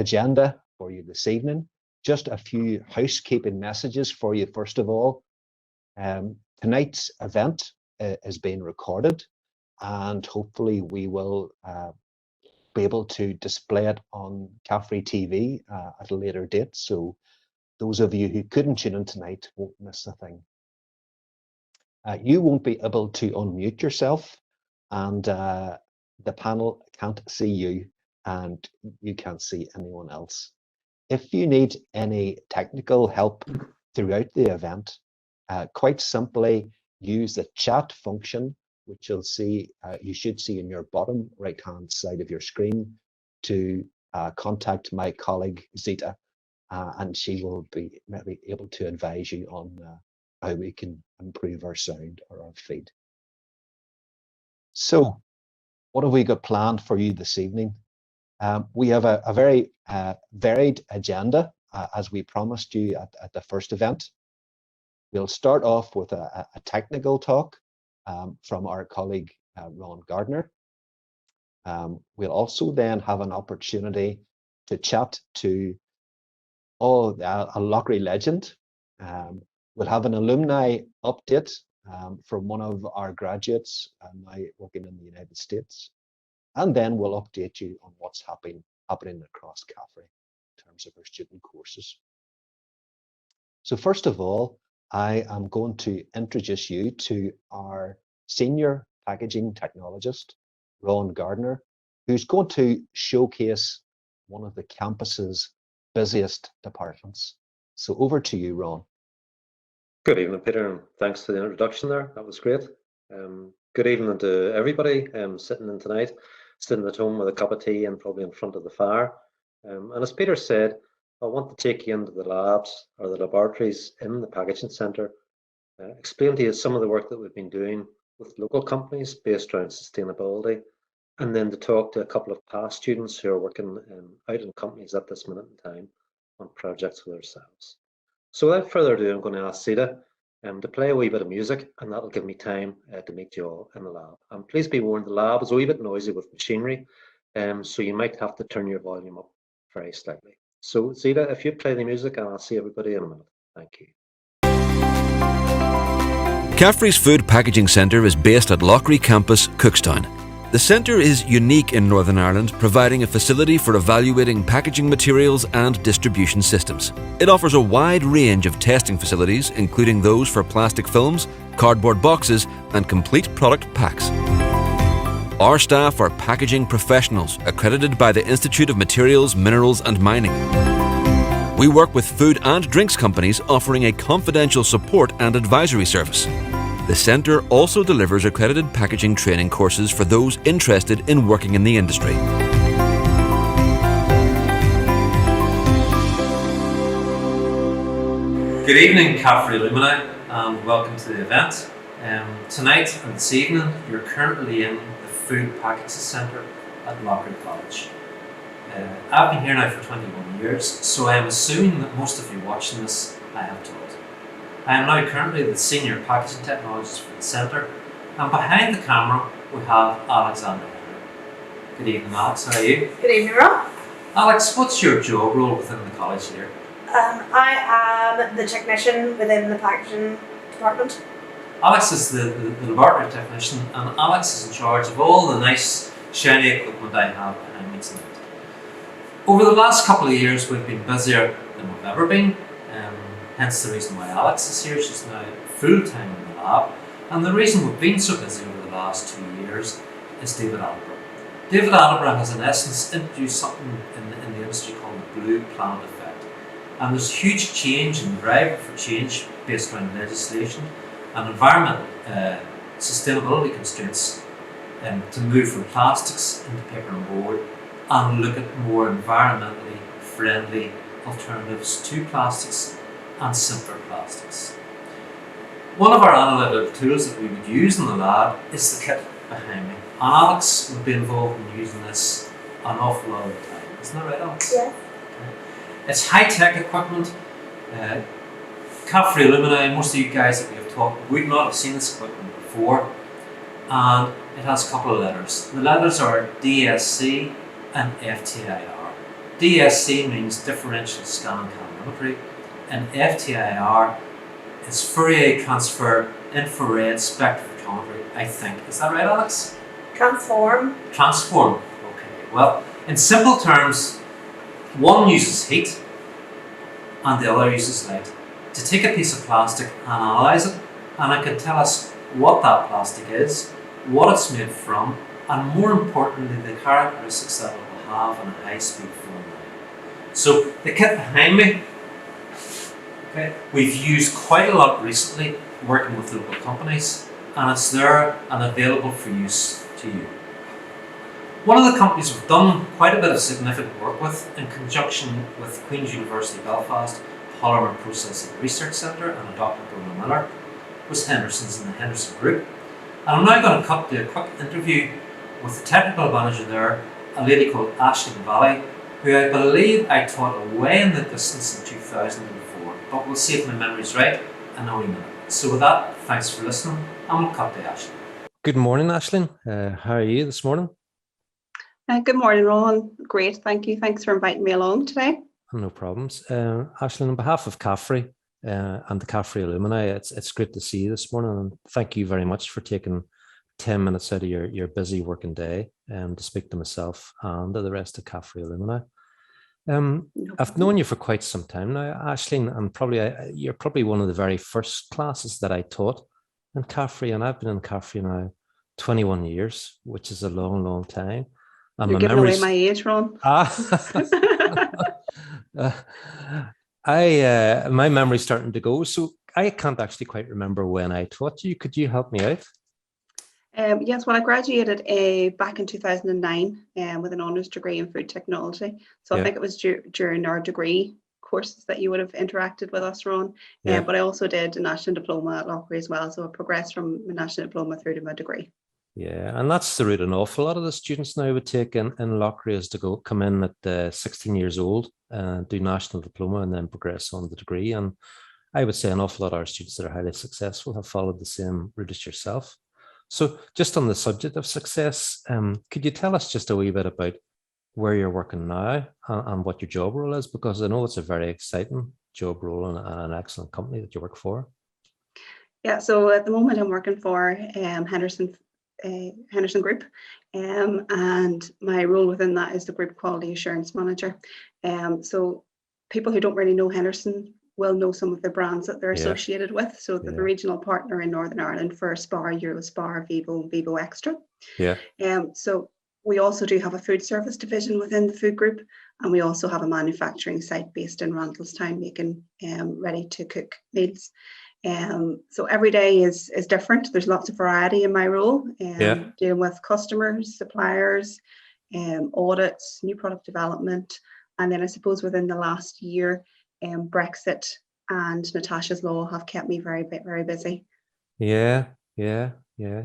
agenda for you this evening. Just a few housekeeping messages for you, first of all. Tonight's event is being recorded, and hopefully we will be able to display it on CAFRE TV at a later date, so those of you who couldn't tune in tonight won't miss a thing. You won't be able to unmute yourself, and the panel can't see you, and you can't see anyone else. If you need any technical help throughout the event, quite simply use the chat function, which you'll see, you should see in your bottom right-hand side of your screen, to contact my colleague Zita, and she will be maybe able to advise you on how we can improve our sound or our feed. So, what have we got planned for you this evening? We have a very varied agenda, as we promised you at the first event. We'll start off with a technical talk from our colleague Ron Gardiner. We'll also then have an opportunity to chat to a Loughry legend. We'll have an alumni update from one of our graduates now working in the United States. And then we'll update you on what's happening across CAFRE in terms of our student courses. So first of all, I am going to introduce you to our senior packaging technologist, Ron Gardiner, who's going to showcase one of the campus's busiest departments. So over to you, Ron. Good evening, Peter, and thanks for the introduction there. That was great. Good evening to everybody sitting in tonight, sitting at home with a cup of tea and probably in front of the fire. And as Peter said, I want to take you into the labs or the laboratories in the packaging centre, explain to you some of the work that we've been doing with local companies based around sustainability, and then to talk to a couple of past students who are working out in companies at this minute in time on projects with ourselves. So without further ado, I'm going to ask Zita to play a wee bit of music, and that'll give me time to meet you all in the lab. And please be warned, the lab is a wee bit noisy with machinery, so you might have to turn your volume up very slightly. So Zita, if you play the music, and I'll see everybody in a minute. Thank you. CAFRE's Food Packaging Centre is based at Loughry Campus, Cookstown. The centre is unique in Northern Ireland, providing a facility for evaluating packaging materials and distribution systems. It offers a wide range of testing facilities, including those for plastic films, cardboard boxes, and complete product packs. Our staff are packaging professionals accredited by the Institute of Materials, Minerals and Mining. We work with food and drinks companies offering a confidential support and advisory service. The centre also delivers accredited packaging training courses for those interested in working in the industry. Good evening, CAFRE Alumni, and welcome to the event. Tonight and this evening, you're currently in the Food Packaging Centre at Loughry College. I've been here now for 21 years, so I am assuming that most of you watching this I have taught. I am now currently the Senior Packaging Technologist for the Centre, and behind the camera we have Alexander. Good evening, Alex, how are you? Good evening, Rob. Alex, what's your job role within the college here? I am the technician within the packaging department. Alex is the laboratory technician, and Alex is in charge of all the nice, shiny equipment I have behind me tonight. Over the last couple of years, we've been busier than we've ever been. Hence the reason why Alex is here. She's now full-time in the lab, and the reason we've been so busy over the last 2 years is David Attenborough. David Attenborough has in essence introduced something in the industry called the Blue Planet Effect, and there's a huge change in the drive for change based around legislation and environmental sustainability constraints to move from plastics into paper and board and look at more environmentally friendly alternatives to plastics and simpler plastics. One of our analytical tools that we would use in the lab is the kit behind me. And Alex would be involved in using this an awful lot of the time. Isn't that right, Alex? Yeah. Okay. It's high-tech equipment. CAFRE Alumni, most of you guys that we have talked would not have seen this equipment before. And it has a couple of letters. The letters are DSC and FTIR. DSC means differential scan calorimetry, and FTIR is Fourier transfer infrared spectrophotometry, I think. Is that right, Alex? Transform. Transform. Okay. Well, in simple terms, one uses heat and the other uses light to take a piece of plastic and analyse it, and it can tell us what that plastic is, what it's made from, and more importantly, the characteristics that it will have in a high-speed film. So the kit behind me, okay, we've used quite a lot recently working with local companies, and it's there and available for use to you. One of the companies we've done quite a bit of significant work with, in conjunction with Queen's University Belfast Polymer Processing Research Centre and a Dr. Bruno Miller, was Henderson's in the Henderson Group. And I'm now going to cut to a quick interview with the technical manager there, a lady called Aisling Valley, who I believe I taught away in the distance in 2004, but we'll see if my memory's right in a wee minute. So with that, thanks for listening, and we'll cut to Aisling. Good morning, Aisling. How are you this morning? Good morning, Rowan. Great, thank you. Thanks for inviting me along today. No problems. Aisling, on behalf of CAFRE and the CAFRE Alumni, it's great to see you this morning, and thank you very much for taking 10 minutes out of your busy working day to speak to myself and to the rest of CAFRE Alumni. I've known you for quite some time now, Aisling, and you're probably one of the very first classes that I taught in CAFRE, and I've been in CAFRE now 21 years, which is a long, long time. And you're giving away my age, Ron. My memory's starting to go, so I can't actually quite remember when I taught you. Could you help me out? Yes, well, I graduated back in 2009 with an honours degree in food technology. So I think it was during our degree courses that you would have interacted with us, Ron. But I also did a national diploma at Loughry as well. So I progressed from my national diploma through to my degree. Yeah, and that's the route an awful lot of the students now would take in Loughry, is to come in at 16 years old and do national diploma and then progress on the degree. And I would say an awful lot of our students that are highly successful have followed the same route as yourself. So just on the subject of success, could you tell us just a wee bit about where you're working now and what your job role is? Because I know it's a very exciting job role and an excellent company that you work for. Yeah, so at the moment I'm working for Henderson Group, and my role within that is the Group Quality Assurance Manager. So people who don't really know Henderson will know some of the brands that they're associated with. So they're the regional partner in Northern Ireland for Spar, Eurospar, Vivo Extra. So we also do have a food service division within the food group, and we also have a manufacturing site based in Randallstown making ready to cook meals. So every day is different. There's lots of variety in my role, dealing with customers, suppliers, audits, new product development, and then I suppose within the last year, Brexit and Natasha's Law have kept me very busy. Yeah, you're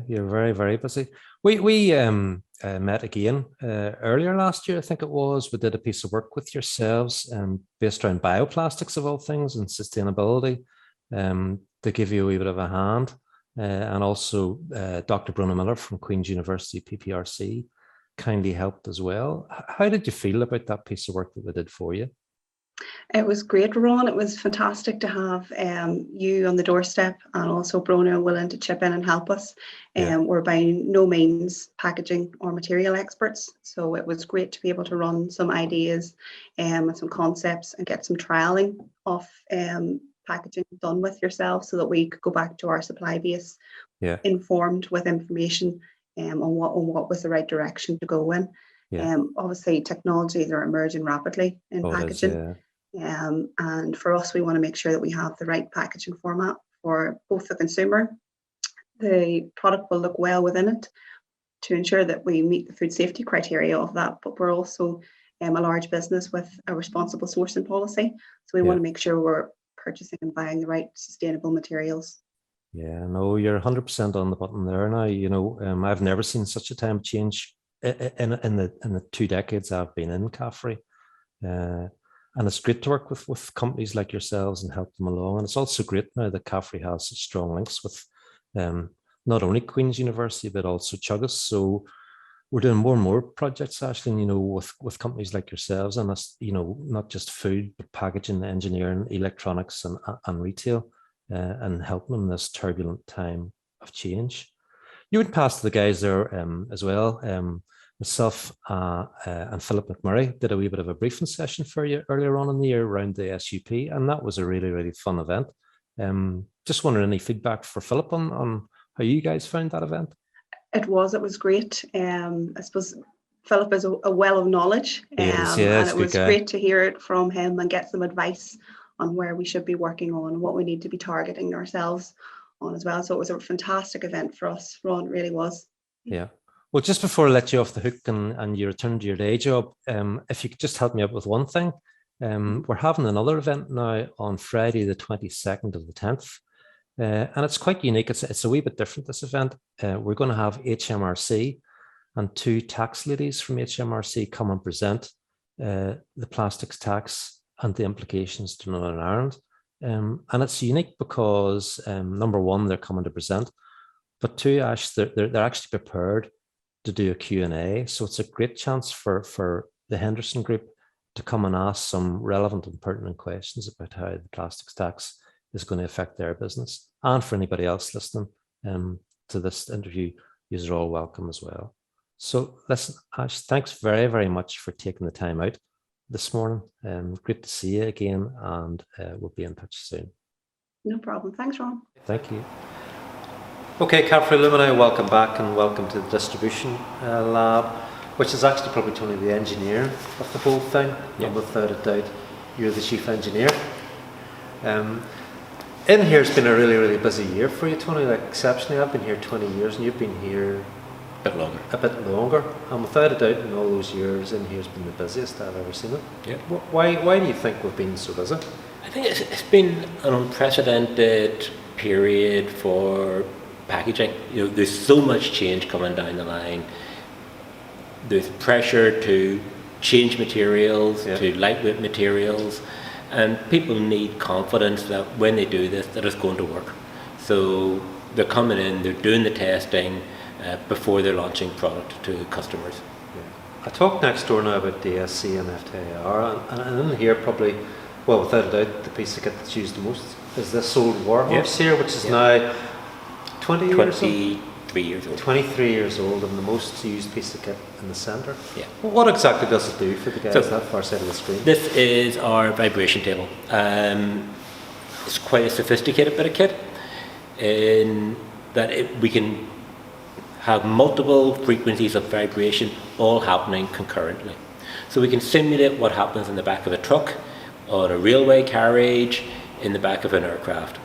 very, very busy. We met again earlier last year, I think it was. We did a piece of work with yourselves based around bioplastics of all things and sustainability, to give you a wee bit of a hand. And also Dr. Bruno Miller from Queen's University PPRC kindly helped as well. How did you feel about that piece of work that we did for you? It was great, Ron. It was fantastic to have you on the doorstep, and also Bruno willing to chip in and help us. We're by no means packaging or material experts, so it was great to be able to run some ideas and some concepts and get some trialing of packaging done with yourself, so that we could go back to our supply base informed with information on what was the right direction to go in. Obviously technologies are emerging rapidly in packaging. And for us, we want to make sure that we have the right packaging format for both the consumer. The product will look well within it to ensure that we meet the food safety criteria of that, but we're also a large business with a responsible sourcing policy. So we want to make sure we're purchasing and buying the right sustainable materials. Yeah, no, you're 100% on the button there now. You know, I've never seen such a time change in the 2 decades I've been in CAFRE. And it's great to work with companies like yourselves and help them along. And it's also great now that CAFRE has such strong links with not only Queen's University, but also Chuggas. So we're doing more and more projects, Aisling, with companies like yourselves, and us, not just food, but packaging, engineering, electronics, and retail, and helping them in this turbulent time of change. You would pass to the guys there as well. Myself and Philip McMurray did a wee bit of a briefing session for you earlier on in the year around the SUP, and that was a really, really fun event. Just wondering, any feedback for Philip on how you guys found that event? It was great. I suppose Philip is a well of knowledge, and it was great to hear it from him and get some advice on where we should be working on, what we need to be targeting ourselves on as well. So it was a fantastic event for us, Ron, it really was. Yeah. Well, just before I let you off the hook and you return to your day job, if you could just help me out with one thing. We're having another event now on Friday, the 22nd of the 10th. And it's quite unique. It's a wee bit different, this event. We're going to have HMRC and 2 tax ladies from HMRC come and present the plastics tax and the implications to Northern Ireland. And it's unique because, number one, they're coming to present, but 2, Ash, they're actually prepared to do a Q&A. So it's a great chance for the Henderson Group to come and ask some relevant and pertinent questions about how the plastics tax is going to affect their business. And for anybody else listening to this interview, you're all welcome as well. So listen, Ash, thanks very, very much for taking the time out this morning. Great to see you again, and we'll be in touch soon. No problem. Thanks, Ron. Thank you. Okay, CAFRE Alumni, welcome back and welcome to the distribution lab, which is actually probably Tony, the engineer of the whole thing. Yeah. And without a doubt, you're the chief engineer. In here, it's been a really, really busy year for you, Tony. Like, exceptionally, I've been here 20 years and you've been here a bit longer. And without a doubt, in all those years, in here's been the busiest I've ever seen it. Yeah. Why do you think we've been so busy? I think it's been an unprecedented period for packaging. There's so much change coming down the line. There's pressure to change materials, to lightweight materials, and people need confidence that when they do this, that it's going to work. So they're coming in, they're doing the testing before they're launching product to customers. I talked next door now about DSC and FTIR, and in here probably, well, without a doubt, the piece of kit that's used the most is this old Warhorse here, which is now 23 years old. 23 years old, and the most used piece of kit in the centre. Yeah. Well, what exactly does it do for the guys So, that far side of the screen? This is our vibration table. It's quite a sophisticated bit of kit in that we can have multiple frequencies of vibration all happening concurrently. So we can simulate what happens in the back of a truck, on a railway carriage, in the back of an aircraft.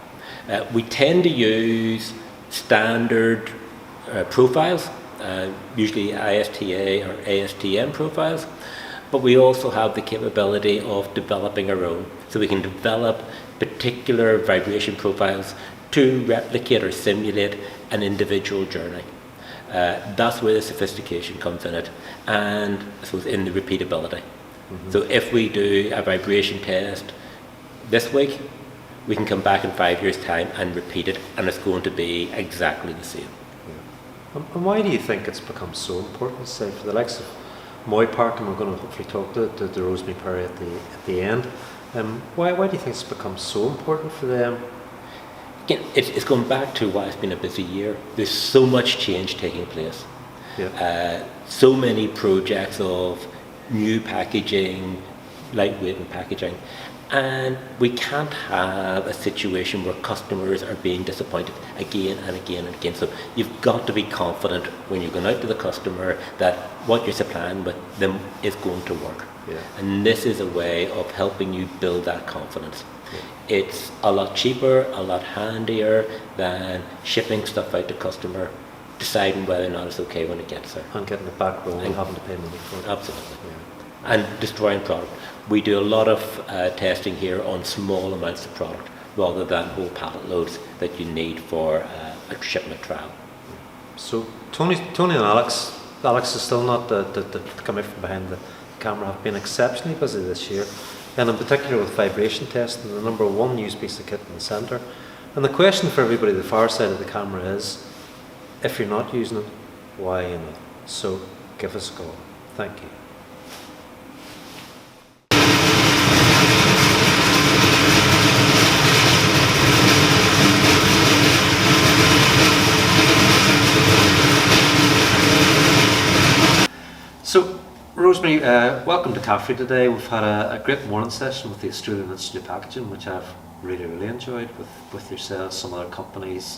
We tend to use standard profiles, usually ISTA or ASTM profiles, but we also have the capability of developing our own. So we can develop particular vibration profiles to replicate or simulate an individual journey. That's where the sophistication comes in it, and I suppose in the repeatability. So if we do a vibration test this week, we can come back in 5 years' time and repeat it, and it's going to be exactly the same. And why do you think it's become so important, say, for the likes of Moy Park, and we're going to hopefully talk to the Rosemary Perry at the end. Why do you think it's become so important for them? Again, it's going back to why it's been a busy year. There's so much change taking place. Yeah. So many projects of new packaging, lightweight packaging. And we can't have a situation where customers are being disappointed again and again and again. So you've got to be confident when you're going out to the customer that what you're supplying with them is going to work. Yeah. And this is a way of helping you build that confidence. Yeah. It's a lot cheaper, a lot handier than shipping stuff out to customer, deciding whether or not it's okay when it gets there. And getting it back rolling and having to pay money for it. Absolutely. Yeah. And destroying product. We do a lot of testing here on small amounts of product rather than whole pallet loads that you need for a shipment trial. So Tony and Alex is still not to come out from behind the camera, have been exceptionally busy this year, and in particular with vibration testing, the number one used piece of kit in the centre. And the question for everybody at the far side of the camera is, if you're not using it, why are you not? So give us a call. Thank you. So, Rosemary, welcome to CAFRE today. We've had a great morning session with the Australian Institute of Packaging, which I've really enjoyed with yourselves, some other companies,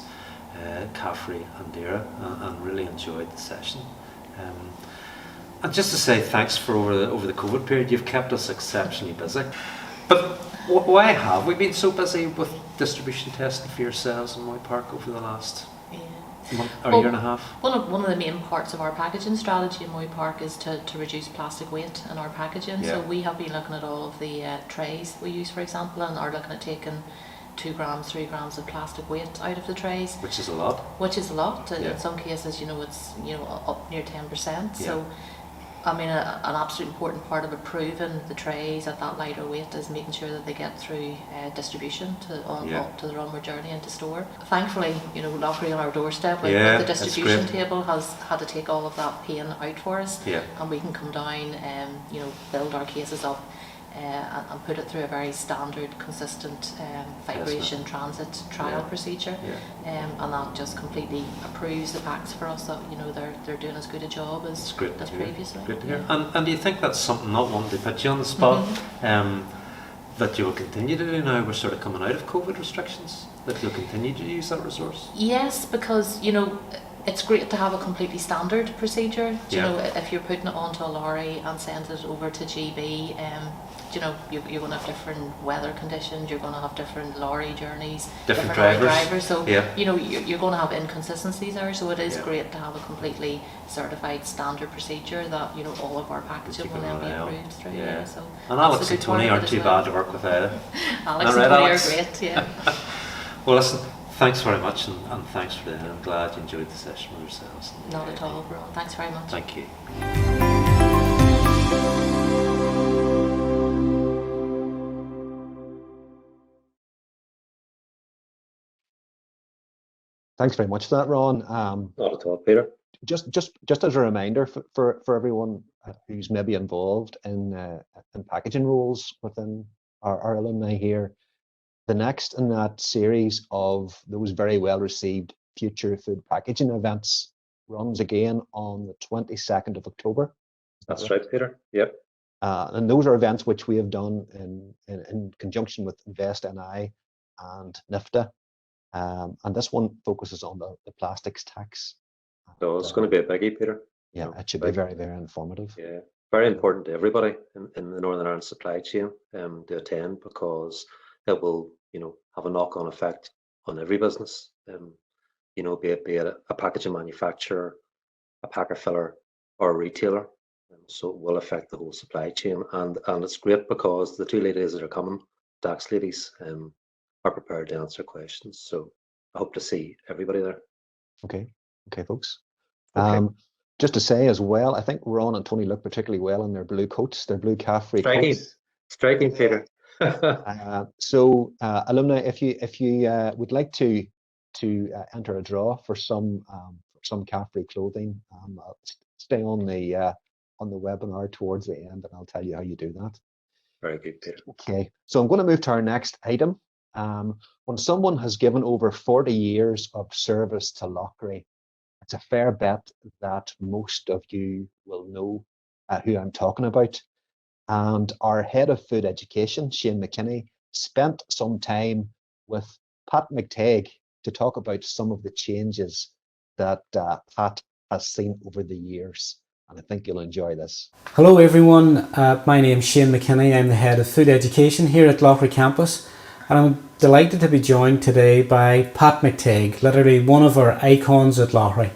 CAFRE and DERA, and really enjoyed the session. And just to say thanks for over the COVID period, you've kept us exceptionally busy. But why have we been so busy with distribution testing for yourselves in Moy Park over the last month or year and a half? One of the main parts of our packaging strategy in Moy Park is to reduce plastic weight in our packaging. So we have been looking at all of the trays we use, for example, and are looking at taking 2 grams, 3 grams of plastic weight out of the trays. Which is a lot. Which is a lot. In some cases, it's up near 10%. So, I mean, an absolute important part of improving the trays at that lighter weight is making sure that they get through distribution up to their onward journey into store. Thankfully, Loughry on our doorstep with the distribution table has had to take all of that pain out for us, and we can come down and build our cases up and put it through a very standard, consistent vibration transit trial procedure, and that just completely approves the packs for us that they're doing as good a job as previously. Good to hear. And do you think that's something, not one to put you on the spot, that you will continue to do now we're sort of coming out of COVID restrictions, that you'll continue to use that resource? Yes, because it's great to have a completely standard procedure. If you're putting it onto a lorry and send it over to GB, you're going to have different weather conditions, you're going to have different lorry journeys, different drivers. So you're going to have inconsistencies there. So it is great to have a completely certified standard procedure that all of our packaging will then be approved through. So and Alex and Tony aren't too bad to work with either. Alex and Tony are great. Well, listen. Thanks very much, and thanks for that. I'm glad you enjoyed the session with yourselves. Not at all, Ron. Thanks very much. Thank you. Thanks very much for that, Ron. Not at all, Peter. Just as a reminder for everyone who's maybe involved in packaging roles within our alumni here, the next in that series of those very well received future food packaging events runs again on the 22nd of October. That's right, Peter. Yep. And those are events which we have done in conjunction with Invest NI and NIFTA. And this one focuses on the plastics tax. So it's going to be a biggie, Peter. Yeah, it should be very, very informative. Yeah, very important to everybody in the Northern Ireland supply chain to attend, because it will, have a knock-on effect on every business. Be it a packaging manufacturer, a packer filler, or a retailer. So it will affect the whole supply chain, and it's great because the 2 ladies that are coming, tax ladies, are prepared to answer questions. So I hope to see everybody there. Okay, folks. Okay. Just to say as well, I think Ron and Tony look particularly well in their blue coats, their blue CAFRE coats. Striking, Peter. So alumni, if you would like to enter a draw for some CAFRE clothing, I'll stay on the webinar towards the end, and I'll tell you how you do that. Very good, Peter. Okay, so I'm going to move to our next item. When someone has given over 40 years of service to Loughry, it's a fair bet that most of you will know who I'm talking about. And our head of food education, Shane McKinney, spent some time with Pat McTeague to talk about some of the changes that Pat has seen over the years. And I think you'll enjoy this. Hello everyone, my name's Shane McKinney. I'm the head of food education here at Loughry campus, and I'm delighted to be joined today by Pat McTeague, literally one of our icons at Loughry.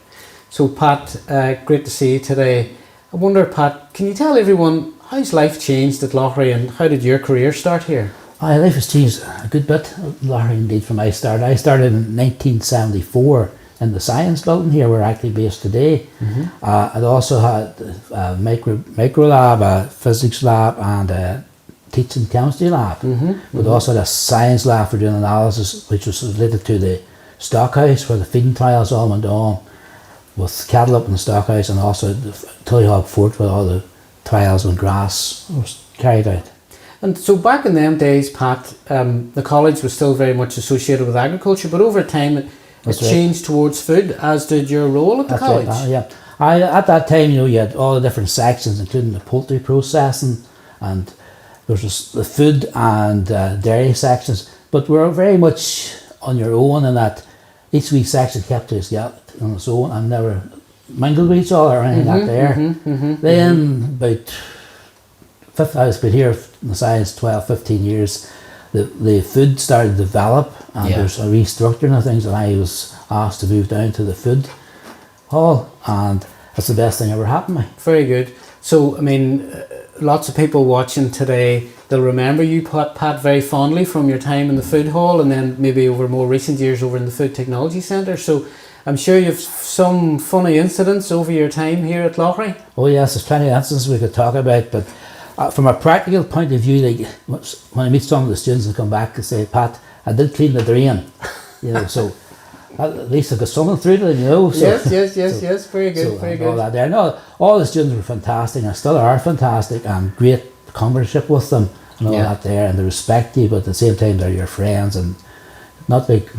So Pat, great to see you today. I wonder, Pat, can you tell everyone how's life changed at Loughry and how did your career start here? My life has changed a good bit at Loughry indeed from my start. I started in 1974 in the science building here. We're actually based today. It also had a micro lab, a physics lab, and a teaching chemistry lab. But also had a science lab for doing analysis, which was related to the stockhouse where the feeding trials all went on. with cattle up in the stockhouse, and also the Tullyhog Fort where all the trials when grass was carried out. And so back in them days, Pat, the college was still very much associated with agriculture, but over time it changed towards food, as did your role at the college. Right, yeah. At that time, you had all the different sections, including the poultry processing, and there was the food and dairy sections, but we were very much on your own in that each wee section kept to on its own and never mingled with each other or anything like that. Then about I was been here in the science 12, 15 years, the food started to develop, and there's a restructuring of things, and I was asked to move down to the food hall, and that's the best thing ever happened to me. Very good. So, I mean, lots of people watching today, they'll remember you, Pat, very fondly from your time in the food hall, and then maybe over more recent years over in the Food Technology Centre. So I'm sure you've some funny incidents over your time here at Loughry. Oh yes, there's plenty of instances we could talk about, but from a practical point of view, like when I meet some of the students and come back and say, Pat, I did clean the drain, so at least I got something through it, So, yes, very good, very good. All that there. No, all the students were fantastic and still are fantastic, and great comradeship with them and all that there, and they respect you, but at the same time they're your friends, and not like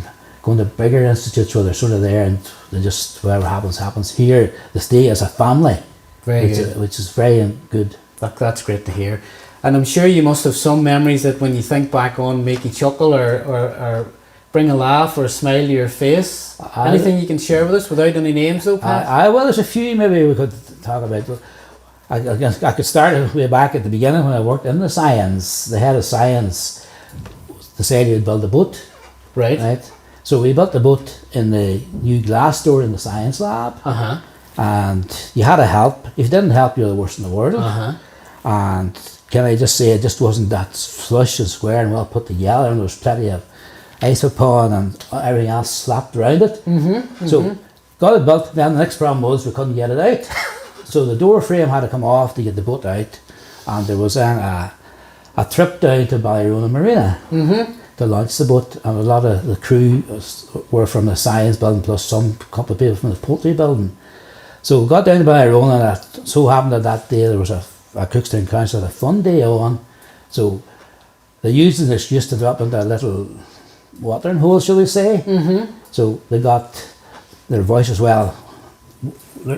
going to bigger institutes where they're sort of there and they just, whatever happens. Here they stay as a family, which is very good. That's great to hear. And I'm sure you must have some memories that when you think back on make you chuckle or bring a laugh or a smile to your face. Anything you can share with us without any names though, Pat? Well, there's a few maybe we could talk about. I could start way back at the beginning when I worked in the science. The head of science decided to build a boat. Right. So we built the boat in the new glass door in the science lab. And you had to help. If you didn't help, you're the worst in the world. And can I just say, it just wasn't that flush and square and well put together, and there was plenty of ice upon and everything else slapped around it. So got it built. Then the next problem was we couldn't get it out. So the door frame had to come off to get the boat out, and there was then a trip down to Ballyrona Marina to launch the boat, and a lot of the crew were from the science building plus some couple of people from the poultry building. So we got down to Ballyrona, and it so happened that day there was a Cookstown Council had a fun day on, so they used an excuse to drop into a little watering hole, shall we say. So they got their voices well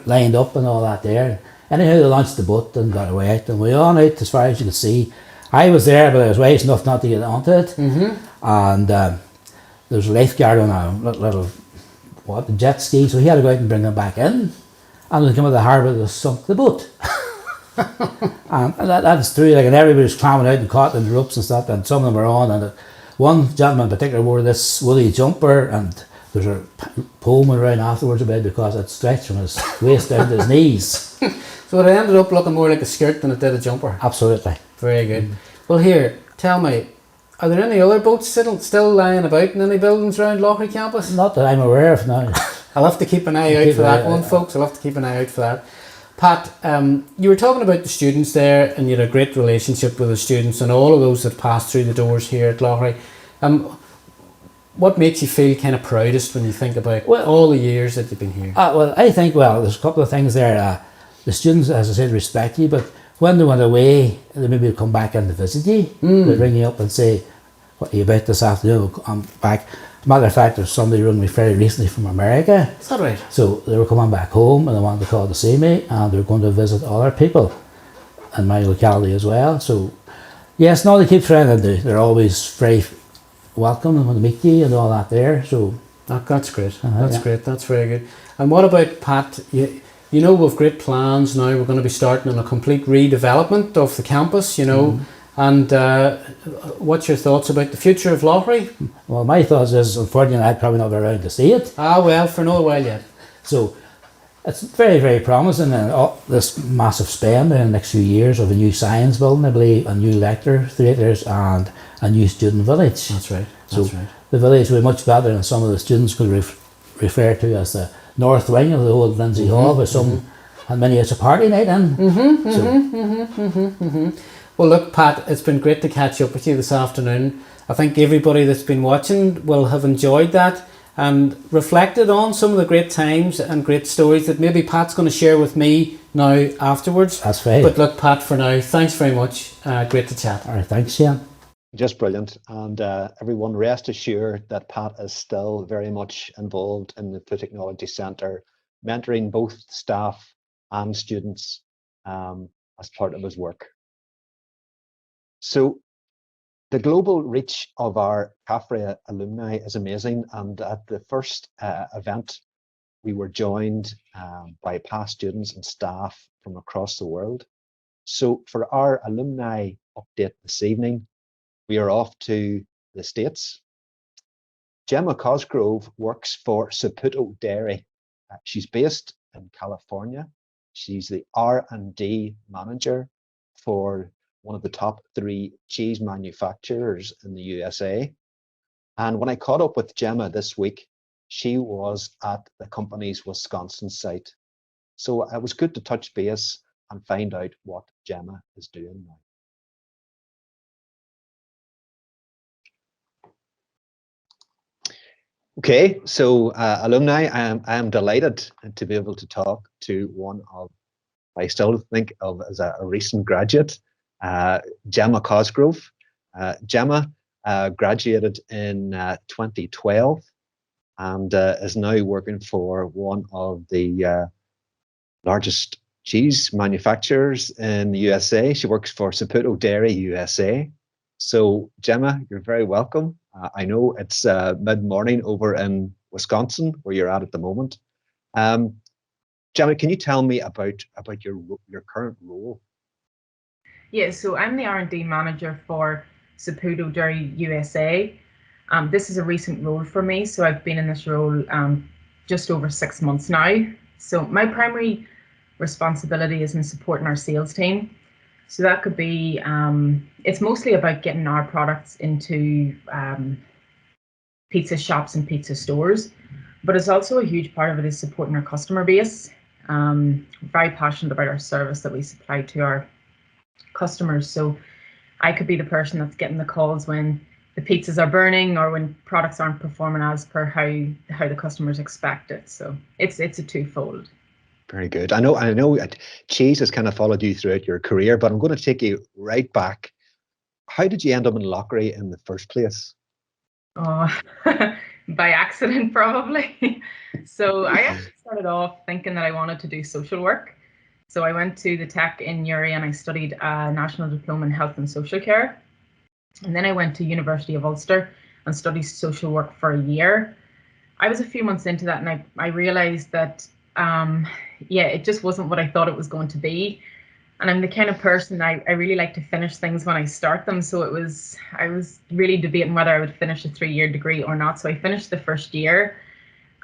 lined up and all that there. Anyhow, they launched the boat and got away out, and we were on out as far as you could see. I was there, but I was wise enough not to get onto it. And there was a lifeguard on a little jet ski, so he had to go out and bring them back in. And when they came out of the harbour, they sunk the boat. And that's true, and everybody was climbing out and caught in the ropes and stuff, and some of them were on, and one gentleman in particular wore this woolly jumper, and there's a poem around afterwards about it because it stretched from his waist down to his knees. So it ended up looking more like a skirt than it did a jumper. Absolutely. Very good. Well, here, tell me, are there any other boats still lying about in any buildings around Loughry campus? Not that I'm aware of now. I'll have to keep an eye out for that one, folks. I'll have to keep an eye out for that. Pat, you were talking about the students there, and you had a great relationship with the students and all of those that passed through the doors here at Loughry. What makes you feel kind of proudest when you think about all the years that you've been here? Well, I think, there's a couple of things there. The students, as I said, respect you, but when they went away, they maybe come back in to visit you. They'd ring you up and say, what are you about this afternoon? I'm back. Matter of fact, there's somebody who rang me very recently from America. Is that right? So they were coming back home and they wanted to call to see me, and they were going to visit other people in my locality as well. So yes, no, they keep trying to do. They're always very welcome and want to meet you and all that there. So that's great. That's great. That's very good. And what about, Pat? You know, we've great plans now. We're going to be starting on a complete redevelopment of the campus, And what's your thoughts about the future of Loughry? Well, my thoughts is, unfortunately, I'd probably not be around to see it. For no while yet. So it's very, very promising, and this massive spend in the next few years of a new science building, I believe, a new lecture theatres and a new student village. That's right. So the village will be much better than some of the students could refer to as the north wing of the old Lindsay Hall, where some had many as a party night in. Well, look, Pat, it's been great to catch up with you this afternoon. I think everybody that's been watching will have enjoyed that. and reflected on some of the great times and great stories that maybe Pat's going to share with me now afterwards. That's right. But look, Pat, for now, thanks very much. Great to chat. All right, thanks, Shane. Just brilliant. And everyone rest assured that Pat is still very much involved in the Food Technology Centre, mentoring both staff and students as part of his work. So the global reach of our CAFRE alumni is amazing, and at the first event we were joined by past students and staff from across the world. So for our alumni update this evening, we are off to the States. Gemma Cosgrove works for Saputo Dairy. She's based in California. She's the R&D manager for one of the top 3 cheese manufacturers in the USA. And when I caught up with Gemma this week, she was at the company's Wisconsin site. So it was good to touch base and find out what Gemma is doing now. Okay, so alumni, I am delighted to be able to talk to one of, I still think of as a recent graduate, Gemma Cosgrove. Gemma graduated in 2012 and is now working for one of the largest cheese manufacturers in the USA. She works for Saputo Dairy USA. So Gemma, you're very welcome. I know it's mid-morning over in Wisconsin where you're at the moment. Gemma, can you tell me about your current role? Yeah, so I'm the R&D manager for Saputo Dairy USA. This is a recent role for me, so I've been in this role just over 6 months now. So my primary responsibility is in supporting our sales team. So that could be, it's mostly about getting our products into pizza shops and pizza stores, but it's also a huge part of it is supporting our customer base. Very passionate about our service that we supply to our customers. So I could be the person that's getting the calls when the pizzas are burning or when products aren't performing as per how the customers expect it. So it's a twofold. Very good. I know cheese has kind of followed you throughout your career, but I'm going to take you right back. How did you end up in Loughry in the first place? Oh, by accident, probably. So I actually started off thinking that I wanted to do social work. So I went to the Tech in Uri and I studied a National Diploma in Health and Social Care. And then I went to University of Ulster and studied social work for a year. I was a few months into that and I realized that it just wasn't what I thought it was going to be. And I'm the kind of person I really like to finish things when I start them. So I was really debating whether I would finish a 3-year degree or not. So I finished the first year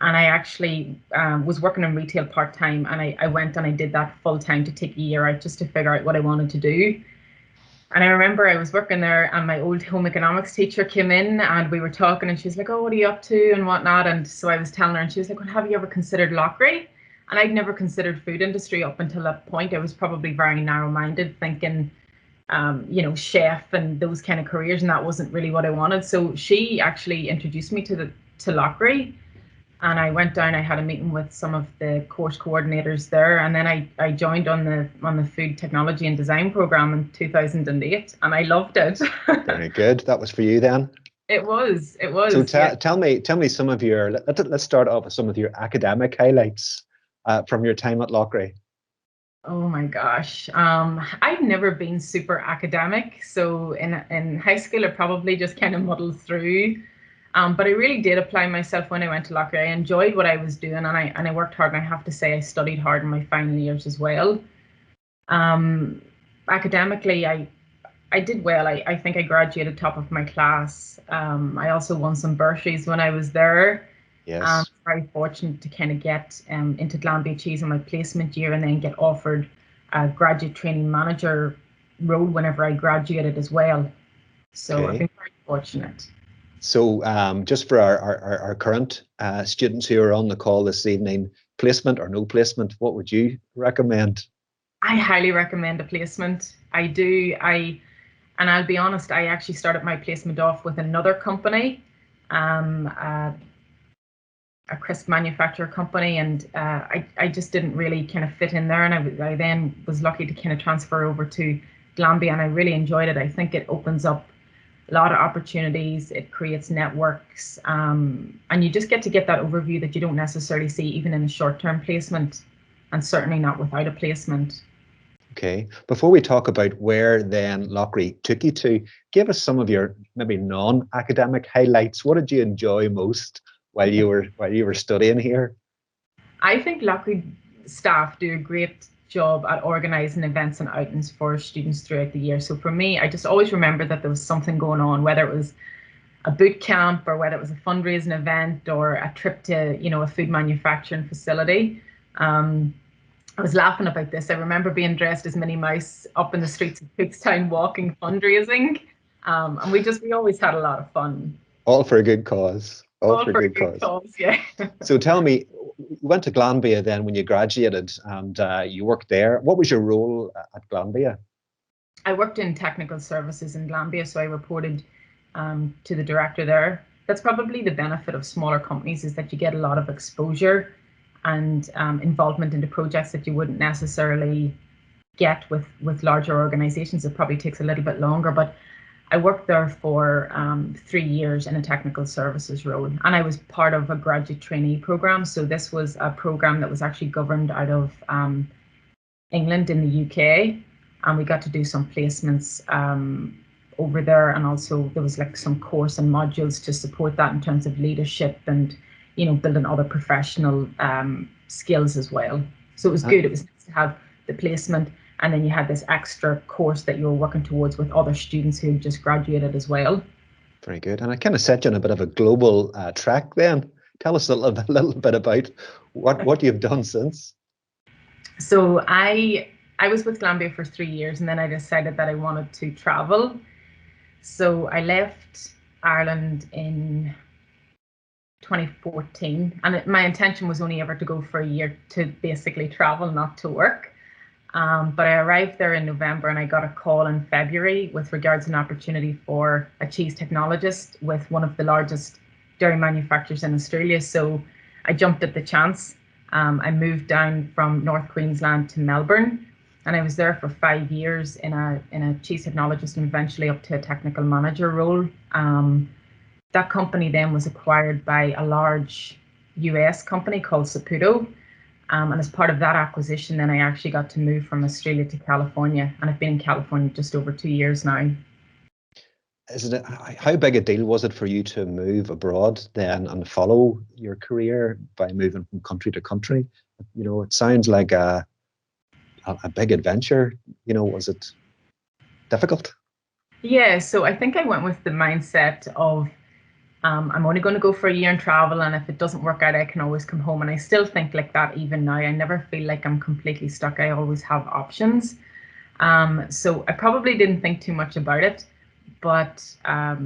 and I actually was working in retail part-time and I went and I did that full-time to take a year out just to figure out what I wanted to do. And I remember I was working there and my old home economics teacher came in and we were talking and she was like, oh, what are you up to and whatnot? And so I was telling her and she was like, well, have you ever considered Loughry? And I'd never considered food industry up until that point. I was probably very narrow-minded, thinking, chef and those kind of careers, and that wasn't really what I wanted. So she actually introduced me to Loughry, and I went down. I had a meeting with some of the course coordinators there, and then I joined on the food technology and design program in 2008, and I loved it. Very good. That was for you then. It was. So tell me some of your. Let's start off with some of your academic highlights from your time at Loughry. Oh my gosh. I've never been super academic. So in high school, I probably just kind of muddled through. But I really did apply myself when I went to Loughry. I enjoyed what I was doing and I worked hard. And I have to say I studied hard in my final years as well. Academically, I did well. I think I graduated top of my class. I also won some bursaries when I was there. Yes. Very fortunate to kind of get into Glanbia Cheese in my placement year and then get offered a graduate training manager role whenever I graduated as well. So Okay. I've been very fortunate. So just for our current students who are on the call this evening, placement or no placement, what would you recommend? I highly recommend a placement. I do. And I'll be honest, I actually started my placement off with another company. a crisp manufacturer company, and I just didn't really kind of fit in there. And I then was lucky to kind of transfer over to Glanbia, and I really enjoyed it. I think it opens up a lot of opportunities, it creates networks, and you just get that overview that you don't necessarily see even in a short-term placement, and certainly not without a placement. Okay, before we talk about where then Loughry took you to, give us some of your maybe non-academic highlights. What did you enjoy most while you were studying here? I think Loughry staff do a great job at organising events and outings for students throughout the year. So for me, I just always remember that there was something going on, whether it was a boot camp or whether it was a fundraising event or a trip to, you know, a food manufacturing facility. I was laughing about this. I remember being dressed as Minnie Mouse up in the streets of Cookstown walking fundraising. And we always had a lot of fun. All for a good cause. All for a good cause, yeah. So tell me, you went to Glanbia then when you graduated, and you worked there. What was your role at Glanbia? I worked in technical services in Glanbia, so I reported to the director there. That's probably the benefit of smaller companies, is that you get a lot of exposure and involvement into projects that you wouldn't necessarily get with larger organizations. It probably takes a little bit longer, but I worked there for 3 years in a technical services role, and I was part of a graduate trainee program. So this was a program that was actually governed out of England in the UK, and we got to do some placements over there, and also there was like some course and modules to support that in terms of leadership and, you know, building other professional skills as well. So it was good. It was nice to have the placement, and then you had this extra course that you were working towards with other students who just graduated as well. Very good. And I kind of set you on a bit of a global track then. Tell us a little bit about what you've done since. So I was with Glanbia for 3 years, and then I decided that I wanted to travel. So I left Ireland in 2014, and my intention was only ever to go for a year to basically travel, not to work. But I arrived there in November, and I got a call in February with regards to an opportunity for a cheese technologist with one of the largest dairy manufacturers in Australia. So I jumped at the chance. I moved down from North Queensland to Melbourne, and I was there for 5 years in a cheese technologist, and eventually up to a technical manager role. That company then was acquired by a large US company called Saputo. And as part of that acquisition, then I actually got to move from Australia to California, and I've been in California just over 2 years now. How big a deal was it for you to move abroad then and follow your career by moving from country to country? You know, it sounds like a big adventure. You know, was it difficult? Yeah, so I think I went with the mindset of I'm only going to go for a year and travel, and if it doesn't work out, I can always come home. And I still think like that even now. I never feel like I'm completely stuck. I always have options. So I probably didn't think too much about it, but I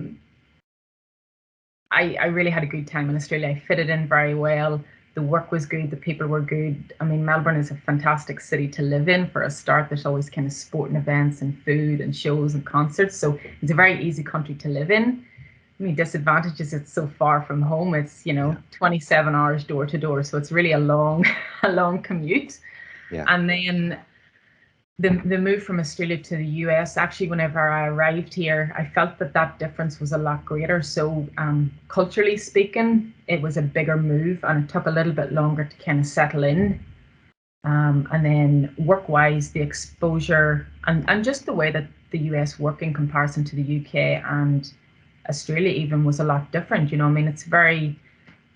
really had a good time in Australia. I fitted in very well. The work was good. The people were good. I mean, Melbourne is a fantastic city to live in for a start. There's always kind of sporting events and food and shows and concerts. So it's a very easy country to live in. I mean, disadvantage is it's so far from home. It's, you know, 27 hours door to door. So it's really a long commute. Yeah. And then the move from Australia to the US, actually, whenever I arrived here, I felt that difference was a lot greater. So culturally speaking, it was a bigger move, and it took a little bit longer to kind of settle in. And then work-wise, the exposure and just the way that the US work in comparison to the UK and Australia even was a lot different. You know, I mean, it's very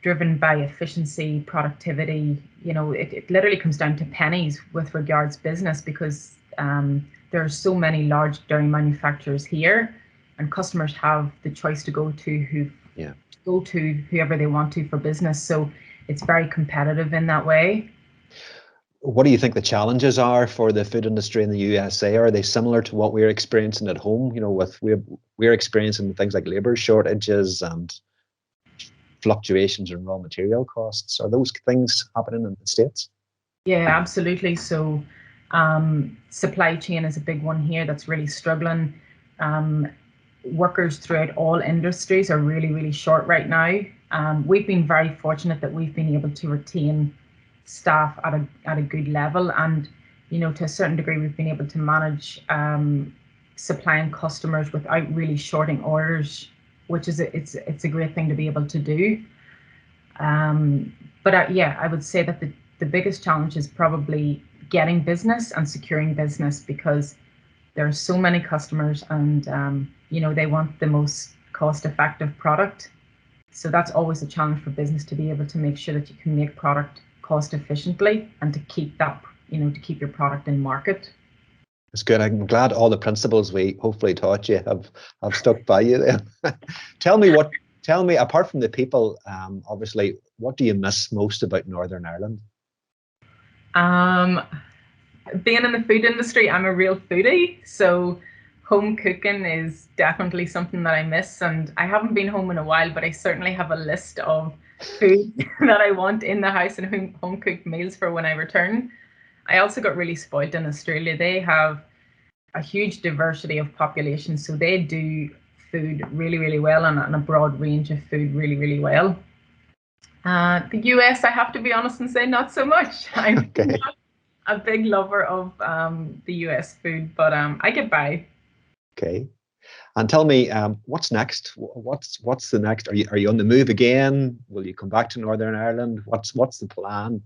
driven by efficiency, productivity. You know, it literally comes down to pennies with regards business, because there are so many large dairy manufacturers here, and customers have the choice to go to whoever they want to for business. So it's very competitive in that way. What do you think the challenges are for the food industry in the USA? Are they similar to what we're experiencing at home? You know, we're experiencing things like labor shortages and fluctuations in raw material costs. Are those things happening in the States? Yeah, absolutely. So supply chain is a big one here that's really struggling. Workers throughout all industries are really, really short right now. We've been very fortunate that we've been able to retain staff at a good level, and to a certain degree we've been able to manage supplying customers without really shorting orders, which is it's a great thing to be able to do. But I would say that the biggest challenge is probably getting business and securing business, because there are so many customers, and they want the most cost-effective product. So that's always a challenge for business, to be able to make sure that you can make product cost efficiently and to keep that, to keep your product in market. It's good. I'm glad all the principles we hopefully taught you have stuck by you then. Tell me, apart from the people, obviously, what do you miss most about Northern Ireland? Being in the food industry, I'm a real foodie, so home cooking is definitely something that I miss, and I haven't been home in a while, but I certainly have a list of food that I want in the house and home cooked meals for when I return. I also got really spoiled in Australia. They have a huge diversity of population, so they do food really, really well, and a broad range of food really, really well. The US, I have to be honest and say, not so much. I'm not a big lover of the US food, but I get by. Okay. And tell me, what's next? What's the next? Are you on the move again? Will you come back to Northern Ireland? What's the plan?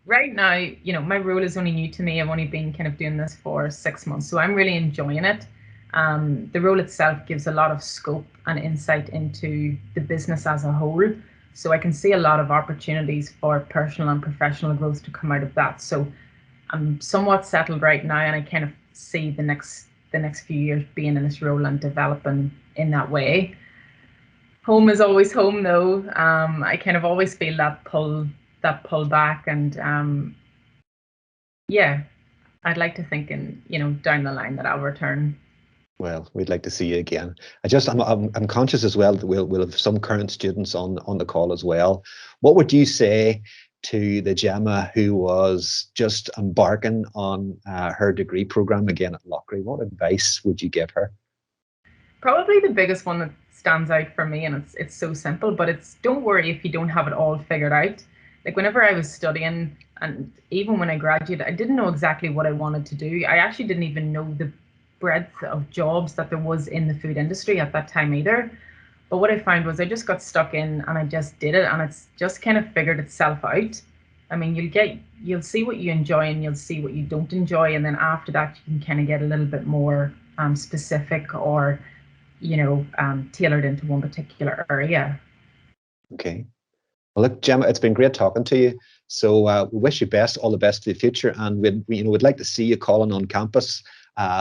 Right now, my role is only new to me. I've only been kind of doing this for 6 months, so I'm really enjoying it. The role itself gives a lot of scope and insight into the business as a whole. So I can see a lot of opportunities for personal and professional growth to come out of that. So I'm somewhat settled right now, and I kind of see the next few years being in this role and developing in that way. Home is always home, though. I kind of always feel that pull back, and I'd like to think down the line that I'll return. Well, we'd like to see you again. I'm conscious as well that we'll have some current students on the call as well. What would you say to the Gemma who was just embarking on her degree program again at Loughry? What advice would you give her? Probably the biggest one that stands out for me, and it's so simple, but it's don't worry if you don't have it all figured out. Like whenever I was studying, and even when I graduated, I didn't know exactly what I wanted to do. I actually didn't even know the breadth of jobs that there was in the food industry at that time either. But what I found was I just got stuck in and I just did it, and it's just kind of figured itself out. I mean, you'll see what you enjoy and you'll see what you don't enjoy, and then after that you can kind of get a little bit more specific or tailored into one particular area. Okay. Well, look, Gemma, it's been great talking to you. So we wish you all the best for the future, and we'd like to see you calling on campus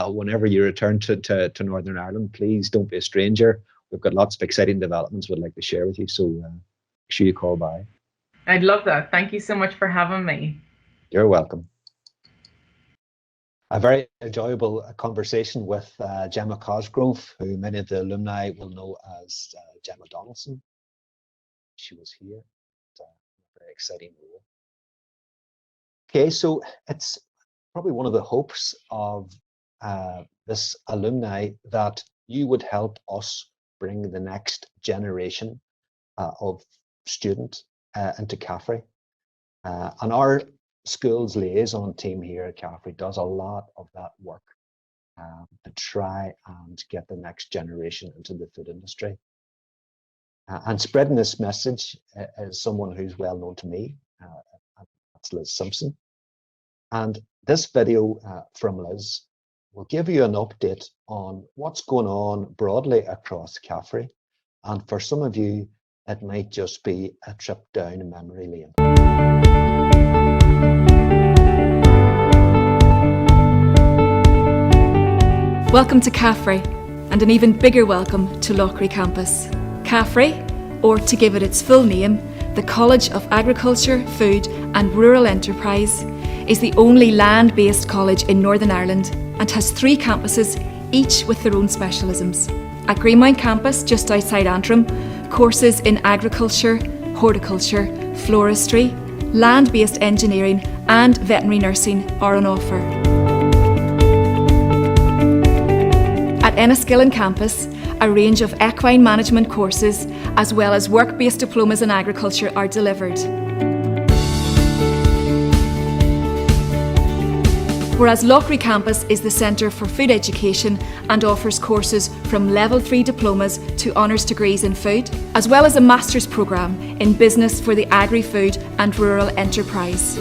whenever you return to Northern Ireland. Please don't be a stranger. We've got lots of exciting developments we'd like to share with you, so make sure you call by. I'd love that. Thank you so much for having me. You're welcome. A very enjoyable conversation with Gemma Cosgrove, who many of the alumni will know as Gemma Donaldson. She was here. It's a very exciting role. Okay, so it's probably one of the hopes of this alumni that you would help us bring the next generation of student into CAFRE. And our schools liaison team here at CAFRE does a lot of that work to try and get the next generation into the food industry. And spreading this message is someone who's well known to me. That's Liz Simpson. And this video from Liz will give you an update on what's going on broadly across CAFRE. And for some of you, it might just be a trip down memory lane. Welcome to CAFRE, and an even bigger welcome to Loughry campus. CAFRE, or to give it its full name, the College of Agriculture, Food and Rural Enterprise, is the only land-based college in Northern Ireland and has 3 campuses, each with their own specialisms. At Greenmount campus, just outside Antrim, courses in agriculture, horticulture, floristry, land-based engineering and veterinary nursing are on offer. At at Enniskillen on campus, a range of equine management courses as well as work-based diplomas in agriculture are delivered. Whereas Loughry campus is the centre for food education and offers courses from level 3 diplomas to honours degrees in food, as well as a master's programme in business for the agri-food and rural enterprise.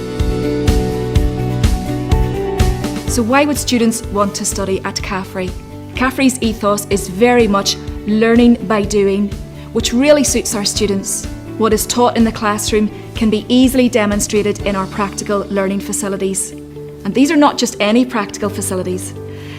So why would students want to study at CAFRE? CAFRE's ethos is very much learning by doing, which really suits our students. What is taught in the classroom can be easily demonstrated in our practical learning facilities. And these are not just any practical facilities.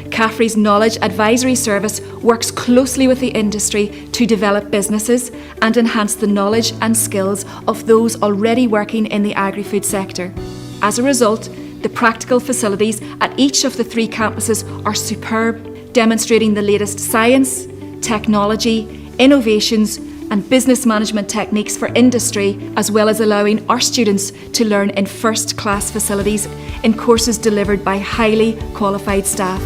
CAFRE's Knowledge Advisory Service works closely with the industry to develop businesses and enhance the knowledge and skills of those already working in the agri-food sector. As a result, the practical facilities at each of the 3 campuses are superb, demonstrating the latest science, technology, innovations, and business management techniques for industry, as well as allowing our students to learn in first-class facilities in courses delivered by highly qualified staff.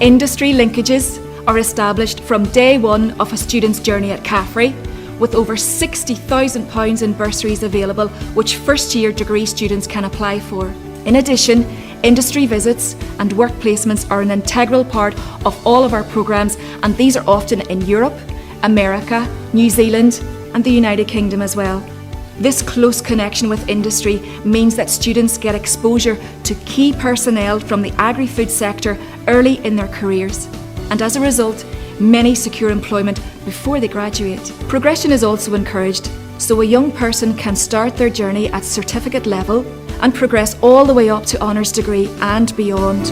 Industry linkages are established from day one of a student's journey at CAFRE, with over £60,000 in bursaries available, which first-year degree students can apply for. In addition, industry visits and work placements are an integral part of all of our programmes, and these are often in Europe, America, New Zealand and the United Kingdom as well. This close connection with industry means that students get exposure to key personnel from the agri-food sector early in their careers, and as a result, many secure employment before they graduate. Progression is also encouraged, so a young person can start their journey at certificate level and progress all the way up to honours degree and beyond.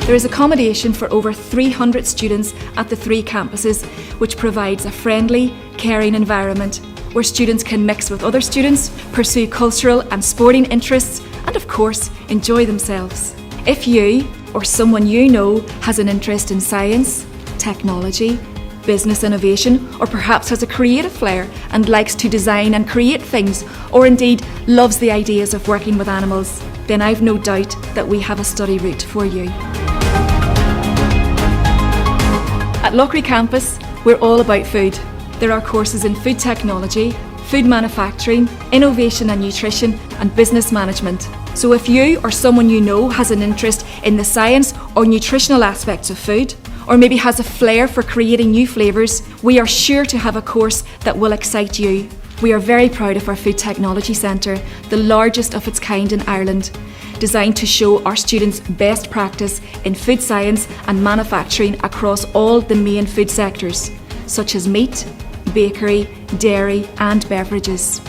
There is accommodation for over 300 students at the 3 campuses, which provides a friendly, caring environment where students can mix with other students, pursue cultural and sporting interests, and of course, enjoy themselves. If you or someone you know has an interest in science, technology, business innovation, or perhaps has a creative flair and likes to design and create things, or indeed loves the ideas of working with animals, then I've no doubt that we have a study route for you. At Loughry campus, we're all about food. There are courses in food technology, food manufacturing, innovation and nutrition, and business management. So if you or someone you know has an interest in the science or nutritional aspects of food, or maybe has a flair for creating new flavours, we are sure to have a course that will excite you. We are very proud of our Food Technology Centre, the largest of its kind in Ireland, designed to show our students best practice in food science and manufacturing across all the main food sectors, such as meat, bakery, dairy and beverages.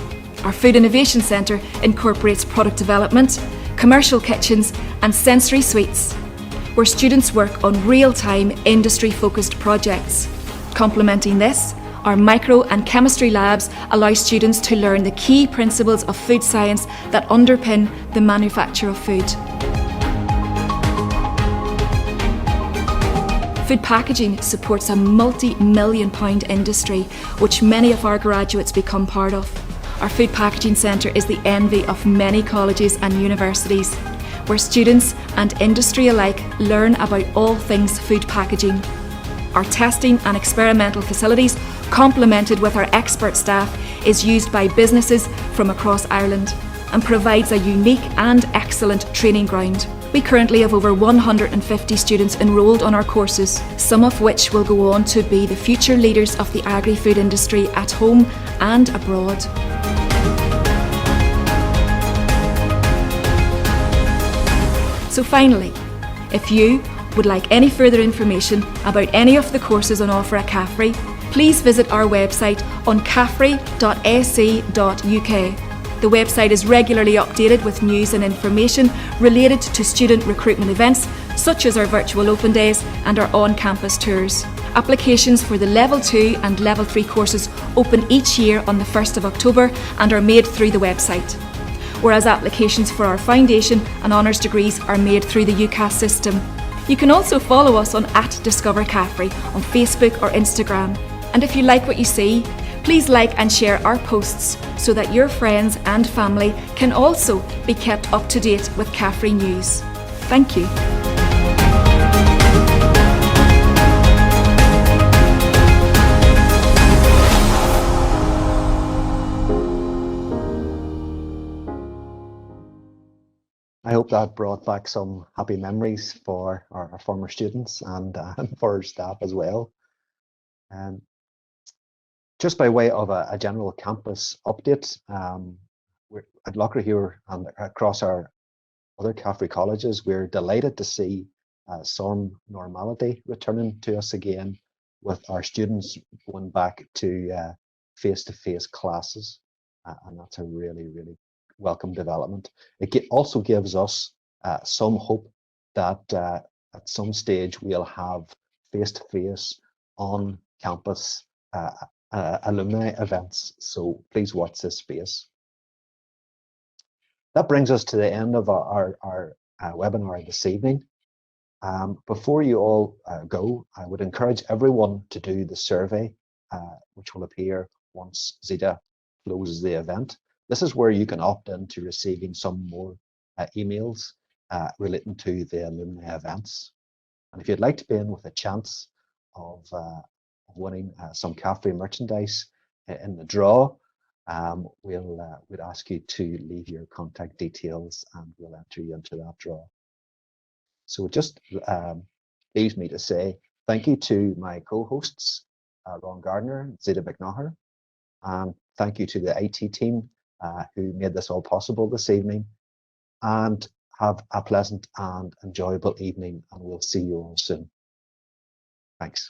Our Food Innovation Centre incorporates product development, commercial kitchens and sensory suites, where students work on real-time industry-focused projects. Complementing this, our micro and chemistry labs allow students to learn the key principles of food science that underpin the manufacture of food. Food packaging supports a multi-million-pound industry, which many of our graduates become part of. Our Food Packaging Centre is the envy of many colleges and universities, where students and industry alike learn about all things food packaging. Our testing and experimental facilities, complemented with our expert staff, is used by businesses from across Ireland and provides a unique and excellent training ground. We currently have over 150 students enrolled on our courses, some of which will go on to be the future leaders of the agri-food industry at home and abroad. So finally, if you would like any further information about any of the courses on offer at CAFRE, please visit our website on cafre.ac.uk. The website is regularly updated with news and information related to student recruitment events, such as our virtual open days and our on-campus tours. Applications for the Level 2 and Level 3 courses open each year on the 1st of October and are made through the website, whereas applications for our foundation and honours degrees are made through the UCAS system. You can also follow us on @DiscoverCAFRE on Facebook or Instagram. And if you like what you see, please like and share our posts so that your friends and family can also be kept up to date with CAFRE news. Thank you. I hope that brought back some happy memories for our former students and for our staff as well. Just by way of a general campus update, we're at Loughry here and across our other CAFRE colleges, we're delighted to see some normality returning to us again, with our students going back to face-to-face classes, and that's a really, really welcome development. It also gives us some hope that at some stage we'll have face-to-face on campus alumni events, so please watch this space. That brings us to the end of our webinar this evening. Before you all go, I would encourage everyone to do the survey, which will appear once Zita closes the event. This is where you can opt into receiving some more emails relating to the alumni events. And if you'd like to be in with a chance of winning some CAFRE merchandise in the draw, we'd ask you to leave your contact details and we'll enter you into that draw. So it just leaves me to say thank you to my co-hosts, Ron Gardiner, Zita McNaher, and thank you to the IT team who made this all possible this evening. And have a pleasant and enjoyable evening, and we'll see you all soon. Thanks.